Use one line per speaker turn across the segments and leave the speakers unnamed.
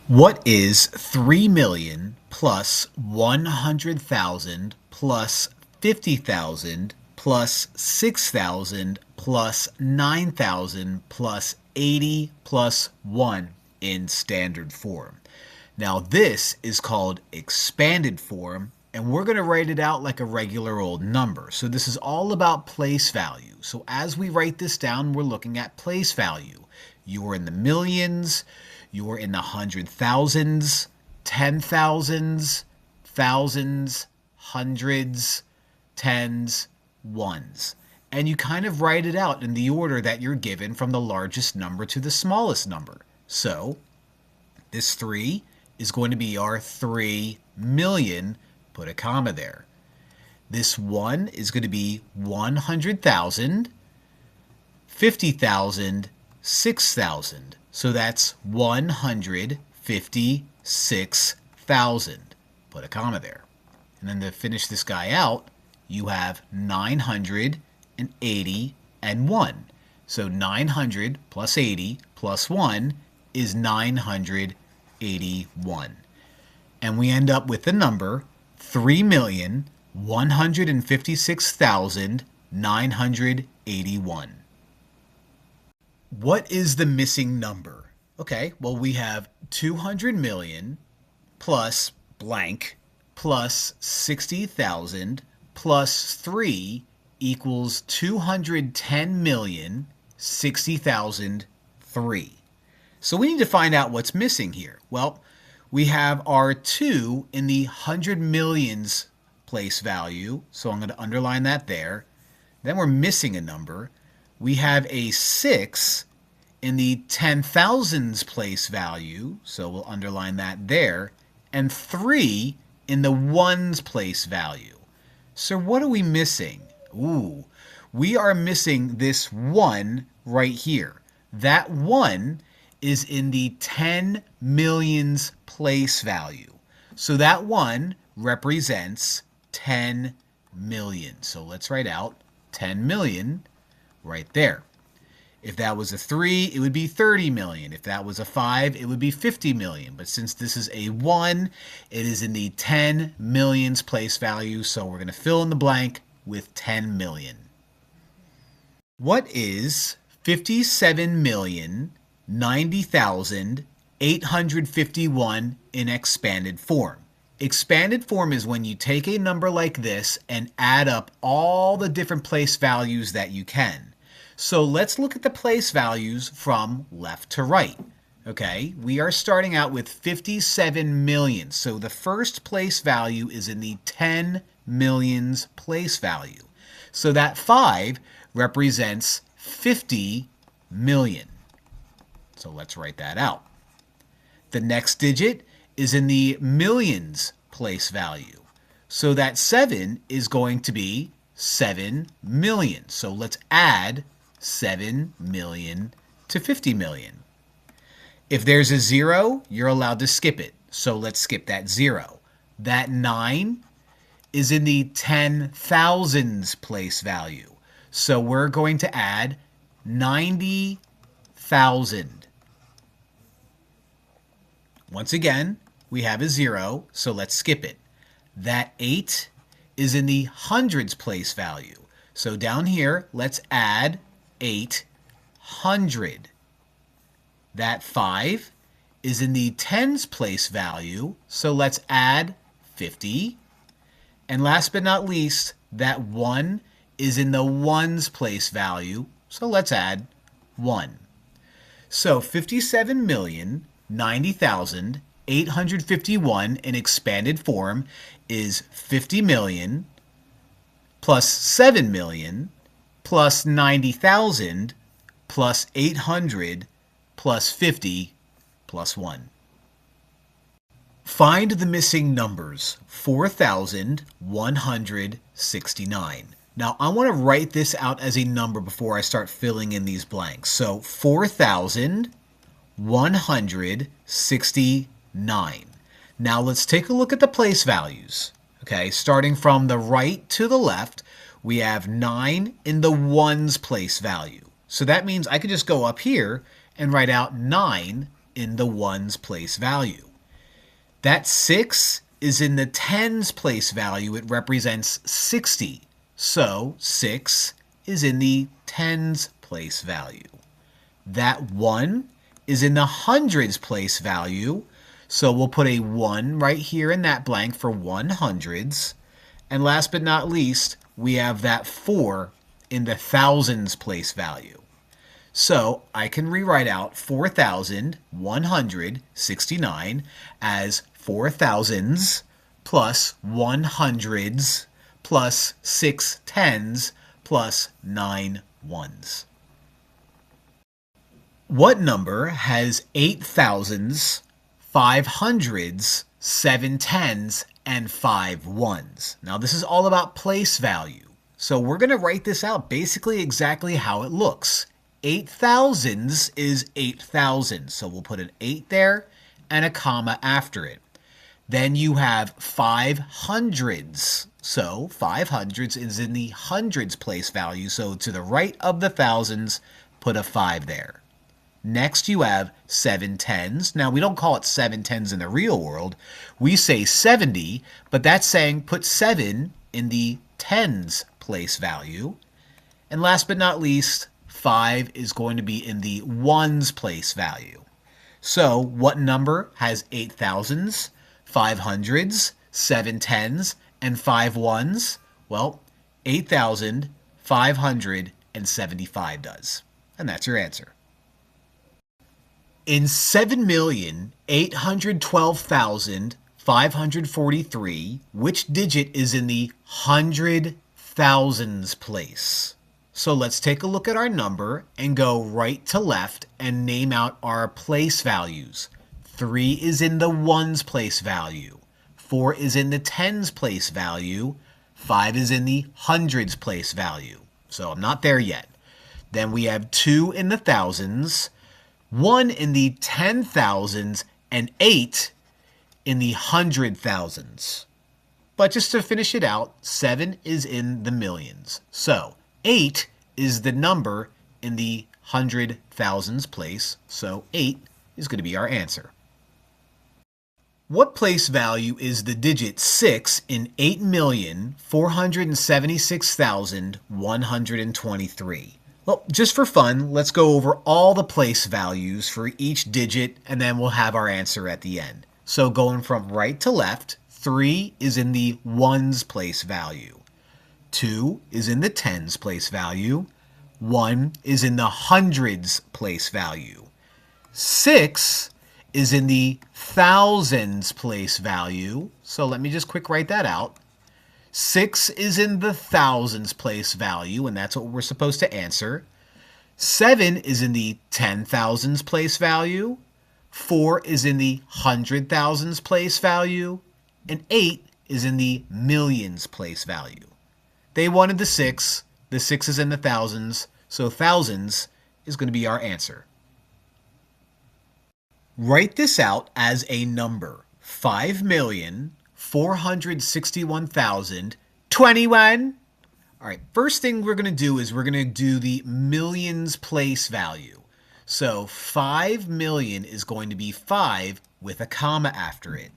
What is 3 million plus 100,000 plus 50,000 plus 6,000 plus 9,000 plus 80 plus 1 in standard form? Now this is called expanded form, and we're going to write it out like a regular old number. So this is all about place value. So as we write this down, we're looking at place value. You are in the millions, you are in the hundred thousands, 10,000s, thousands, hundreds, tens, ones. And you kind of write it out in the order that you're given from the largest number to the smallest number. So this 3 is going to be our 3 million, put a comma there. This 1 is going to be 100,000, 50,000, 6,000. So that's 156,000. Put a comma there. And then to finish this guy out, you have 980 and 1. So 900 plus 80 plus 1 is 981. And we end up with the number 3,156,981. What is the missing number? Okay, well, we have 200 million plus blank plus 60,000 plus 3 equals 210,060,003. So we need to find out what's missing here. Well, we have our 2 in the 100 millions place value, so I'm going to underline that there. Then we're missing a number. We have a 6 in the 10,000s place value, so we'll underline that there, and 3 in the ones place value. So what are we missing? Ooh, we are missing this 1 right here. That 1 is in the 10 millions place value. So that 1 represents 10 million. So let's write out 10 million right there. If that was a 3, it would be 30 million. If that was a 5, it would be 50 million. But since this is a 1, it is in the 10 millions place value, so we're going to fill in the blank with 10 million. What is 57,090,851 in expanded form? Expanded form is when you take a number like this and add up all the different place values that you can. So let's look at the place values from left to right. Okay, we are starting out with 57 million. So the first place value is in the 10 millions place value. So that 5 represents 50 million. So let's write that out. The next digit is in the millions place value. So that 7 is going to be 7 million. So let's add 7 million to 50 million. If there's a 0, you're allowed to skip it. So let's skip that 0. That 9 is in the 10,000s place value. So we're going to add 90,000. Once again, we have a 0, so let's skip it. That 8 is in the hundreds place value. So down here, let's add 800. That 5 is in the tens place value, so let's add 50. And last but not least, that 1 is in the ones place value, so let's add 1. So 57,090,851 in expanded form is 50 million plus 7 million plus 90,000 plus 800 plus 50 plus 1. Find the missing numbers, 4,169. Now, I want to write this out as a number before I start filling in these blanks. So 4,169. Now, let's take a look at the place values. Okay, starting from the right to the left, we have 9 in the ones place value. So that means I could just go up here and write out 9 in the ones place value. That 6 is in the tens place value. It represents 60. So 6 is in the tens place value. That 1 is in the hundreds place value. So we'll put a 1 right here in that blank for 100s. And last but not least, we have that 4 in the thousands place value. So I can rewrite out 4,169 as 4 thousands plus 100s plus 6 tens plus 9 ones. What number has 8 thousands, 5 hundreds, 7 tens, and 5 ones? Now this is all about place value. So we're going to write this out basically exactly how it looks. 8 thousands is 8,000. So we'll put an 8 there and a comma after it. Then you have 5 hundreds. So 5 hundreds is in the hundreds place value. So to the right of the thousands, put a 5 there. Next you have 7 tens. Now we don't call it 7 tens in the real world. We say 70, but that's saying put 7 in the tens place value. And last but not least, 5 is going to be in the ones place value. So what number has 8 thousands, 5 hundreds, 7 tens, and 5 ones? Well, 8,575 does. And that's your answer. In 7,812,543, which digit is in the hundred thousands place? So let's take a look at our number and go right to left and name out our place values. 3 is in the ones place value. 4 is in the tens place value. 5 is in the hundreds place value. So I'm not there yet. Then we have 2 in the thousands, 1 in the 10,000s, and 8 in the 100,000s. But just to finish it out, 7 is in the millions. So 8 is the number in the 100,000s place. So 8 is going to be our answer. What place value is the digit 6 in 8,476,123? Well, just for fun, let's go over all the place values for each digit, and then we'll have our answer at the end. So going from right to left, 3 is in the ones place value. 2 is in the tens place value. 1 is in the hundreds place value. 6 is in the thousands place value. So let me just quick write that out. 6 is in the thousands place value, and that's what we're supposed to answer. 7 is in the 10,000s place value. 4 is in the 100,000s place value. And 8 is in the millions place value. They wanted the 6. The 6 is in the thousands, so thousands is going to be our answer. Write this out as a number. 5,461,021. All right, first thing we're going to do is we're going to do the millions place value. So 5 million is going to be 5 with a comma after it.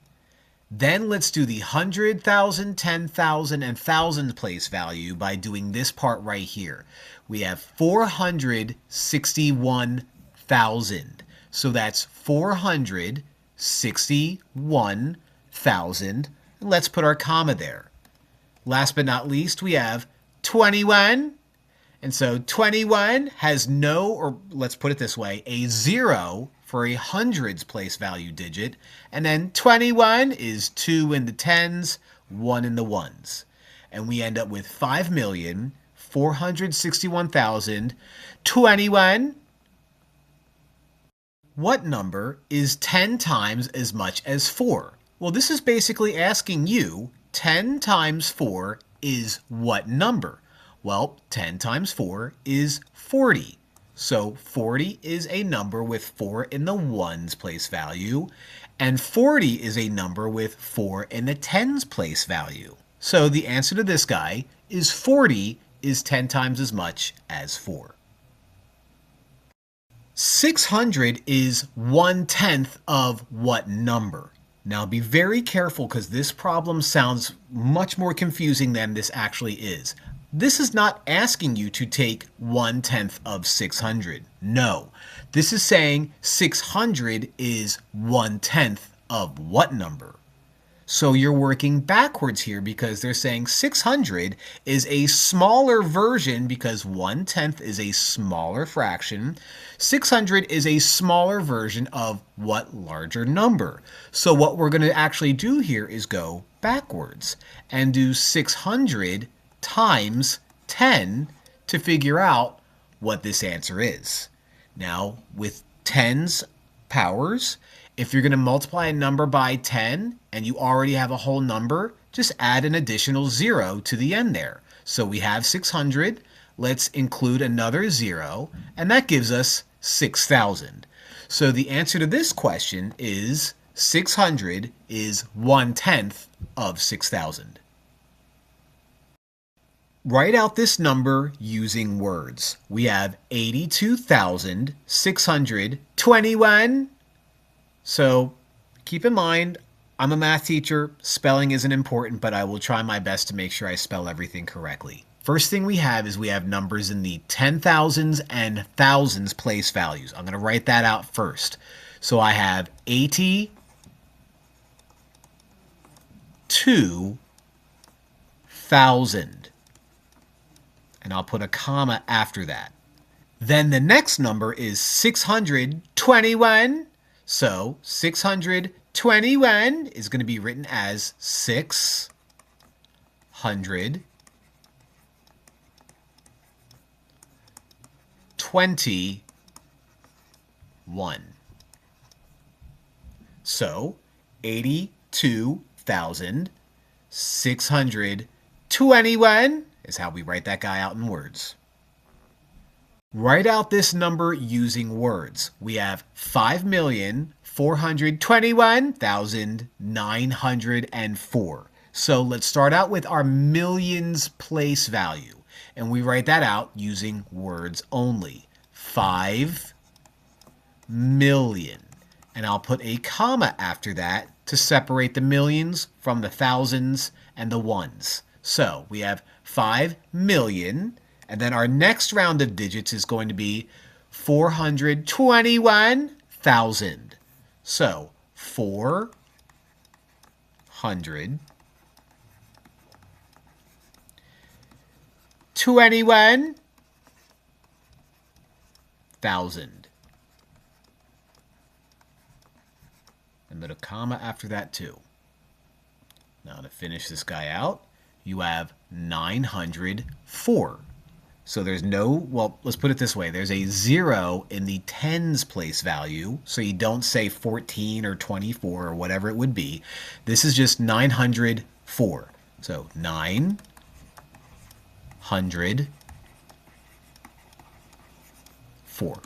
Then let's do the 100,000, 10,000, and thousands place value by doing this part right here. We have 461,000. So that's 461,000. Let's put our comma there. Last but not least, we have 21. And so 21 has no, or let's put it this way, a 0 for a hundreds place value digit. And then 21 is 2 in the tens, 1 in the ones. And we end up with 5,461,021. What number is 10 times as much as 4? Well, this is basically asking you, 10 times 4 is what number? Well, 10 times 4 is 40. So 40 is a number with 4 in the ones place value, and 40 is a number with 4 in the tens place value. So the answer to this guy is 40 is 10 times as much as 4. 600 is 1/10 of what number? Now be very careful because this problem sounds much more confusing than this actually is. This is not asking you to take 1/10 of 600. No, this is saying 600 is 1/10 of what number? So you're working backwards here because they're saying 600 is a smaller version because 1/10 is a smaller fraction. 600 is a smaller version of what larger number? So what we're going to actually do here is go backwards and do 600 times 10 to figure out what this answer is. Now, with tens powers, if you're going to multiply a number by 10 and you already have a whole number, just add an additional 0 to the end there. So we have 600. Let's include another 0, and that gives us 6,000. So the answer to this question is 600 is 1/10 of 6,000. Write out this number using words. We have 82,621. So keep in mind, I'm a math teacher. Spelling isn't important, but I will try my best to make sure I spell everything correctly. First thing we have numbers in the 10,000s and thousands place values. I'm going to write that out first. So I have 82,000. And I'll put a comma after that. Then the next number is 621. So 621 is going to be written as 621. So 82,621 is how we write that guy out in words. Write out this number using words. We have 5,421,904. So let's start out with our millions place value. And we write that out using words only. 5 million. And I'll put a comma after that to separate the millions from the thousands and the ones. So we have 5 million. And then our next round of digits is going to be 421,000. So 421,000. And put a comma after that too. Now to finish this guy out, you have 904. So there's no, well, let's put it this way. There's a 0 in the tens place value, so you don't say 14 or 24 or whatever it would be. This is just 904. So 904.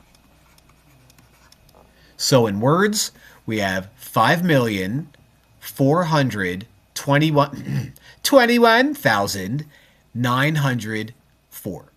So in words, we have 5,421,904.